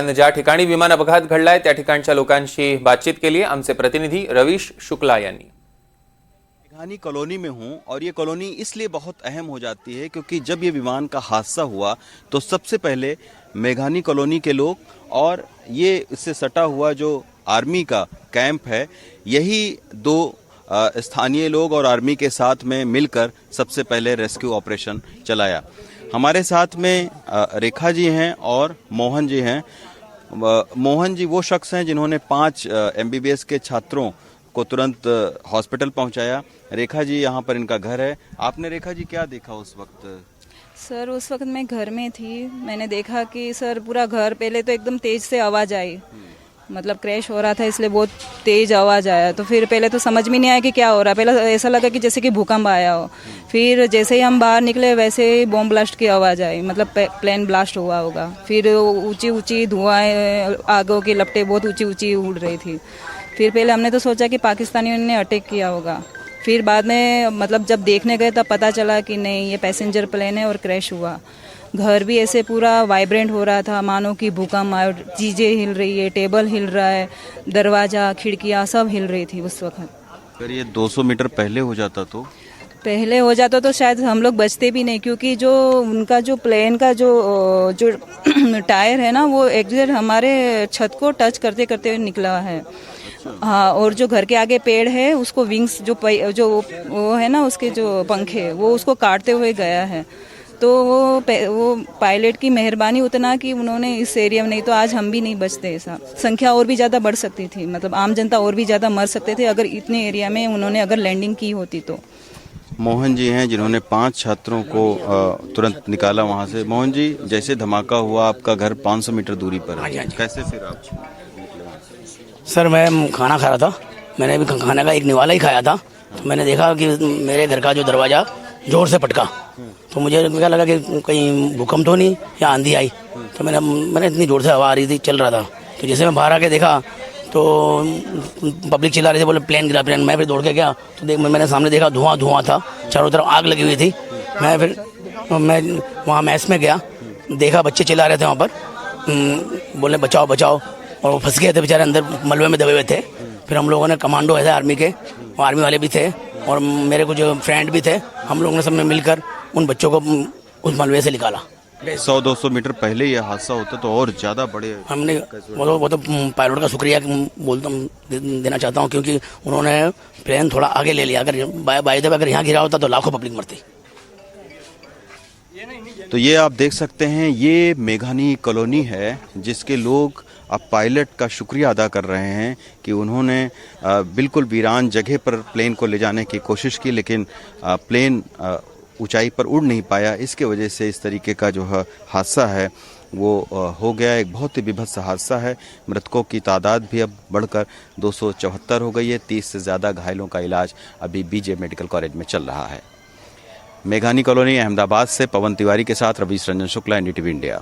ज्या ठिकाणी विमान अपघात घडलाय त्या ठिकाणच्या लोकांशी बातचीत केली आमचे प्रतिनिधी रवीश शुक्ला यांनी। मेघानी कॉलोनी में हूं और ये कॉलोनी इसलिए बहुत अहम हो जाती है क्योंकि जब ये विमान का हादसा हुआ तो सबसे पहले मेघानी कॉलोनी के लोग और ये इससे सटा हुआ जो आर्मी का कैंप है, यही दो स्थानीय लोग और आर्मी के साथ में मिलकर सबसे पहले रेस्क्यू ऑपरेशन चलाया। हमारे साथ में रेखा जी हैं और मोहन जी हैं। मोहन जी वो शख्स हैं जिन्होंने 5 MBBS के छात्रों को तुरंत हॉस्पिटल पहुंचाया। रेखा जी यहाँ पर इनका घर है। आपने रेखा जी क्या देखा उस वक्त? सर उस वक्त मैं घर में थी, मैंने देखा कि सर पूरा घर, पहले तो एकदम तेज से आवाज़ आई, मतलब क्रैश हो रहा था इसलिए बहुत तेज आवाज़ आया। तो फिर पहले तो समझ में नहीं आया कि क्या हो रहा है, पहले ऐसा लगा कि जैसे कि भूकंप आया हो। फिर जैसे ही हम बाहर निकले वैसे ही बॉम्ब ब्लास्ट की आवाज़ आई, मतलब प्लेन ब्लास्ट हुआ होगा। फिर ऊंची ऊंची धुआं, आगों की लपटें बहुत ऊंची ऊंची उड़ रही थी। फिर पहले हमने तो सोचा कि पाकिस्तानियों ने अटैक किया होगा, फिर बाद में मतलब जब देखने गए तब पता चला कि नहीं, ये पैसेंजर प्लेन है और क्रैश हुआ। घर भी ऐसे पूरा वाइब्रेंट हो रहा था, मानो कि भूकंप आया, चीज़ें हिल रही है, टेबल हिल रहा है, दरवाज़ा खिड़कियाँ सब हिल रही थी उस वक्त। अगर ये 200 मीटर पहले हो जाता तो शायद हम लोग बचते भी नहीं, क्योंकि जो उनका जो प्लेन का जो टायर है ना, वो एग्जैक्ट हमारे छत को टच करते करते निकला है। हाँ, और जो घर के आगे पेड़ है उसको विंग्स जो वो है ना, उसके जो पंखे वो उसको काटते हुए गया है। तो वो पायलट की मेहरबानी उतना कि उन्होंने इस एरिया में, नहीं तो आज हम भी नहीं बचते। ऐसा संख्या और भी ज़्यादा बढ़ सकती थी, मतलब आम जनता और भी ज़्यादा मर सकते थे अगर इतने एरिया में उन्होंने अगर लैंडिंग की होती तो। मोहन जी हैं जिन्होंने 5 छात्रों को तुरंत निकाला वहां से। मोहन जी, जैसे धमाका हुआ आपका घर 500 मीटर दूरी पर है, कैसे फिर आप? सर मैं खाना खा रहा था, मैंने भी खाने का एक निवाला ही खाया था, तो मैंने देखा कि मेरे घर का जो दरवाज़ा जोर से पटका। तो मुझे क्या लगा कि कहीं भूकंप तो नहीं या आंधी आई। तो मैंने इतनी जोर से हवा आ रही थी, चल रहा था। तो जैसे मैं बाहर आके देखा तो पब्लिक चिल्ला रही थी, बोले प्लेन गिरा प्लेन। मैं फिर दौड़ के गया तो मैंने सामने देखा धुआं था, चारों तरफ आग लगी हुई थी। मैं वहाँ मैस में गया, देखा बच्चे चिल्ला रहे थे वहाँ पर, बोले बचाओ बचाओ, और वो फंस गए थे बेचारे, अंदर मलबे में दबे हुए थे। फिर हम लोगों ने, कमांडो ऐसे आर्मी के, वो आर्मी वाले भी थे और मेरे कुछ फ्रेंड भी थे, हम लोगों ने सब ने मिलकर उन बच्चों को उस मलबे से निकाला। 100-200 मीटर पहले ये हादसा होता तो और ज़्यादा बड़े। हमने वो तो पायलट का शुक्रिया देना चाहता हूँ, क्योंकि उन्होंने प्लेन थोड़ा आगे ले लिया। अगर बाय द वे अगर यहाँ गिरा होता तो लाखों पब्लिक मरती। तो ये आप देख सकते हैं, ये मेघानी कॉलोनी है जिसके लोग अब पायलट का शुक्रिया अदा कर रहे हैं कि उन्होंने बिल्कुल वीरान जगह पर प्लेन को ले जाने की कोशिश की, लेकिन प्लेन ऊंचाई पर उड़ नहीं पाया। इसके वजह से इस तरीके का जो हादसा है वो हो गया। एक बहुत ही बीभत्स हादसा है। मृतकों की तादाद भी अब बढ़कर 274 हो गई है। 30 से ज़्यादा घायलों का इलाज अभी BJ मेडिकल कॉलेज में चल रहा है। मेघानी कॉलोनी, अहमदाबाद से पवन तिवारी के साथ रवीश रंजन शुक्ला, NDTV इंडिया।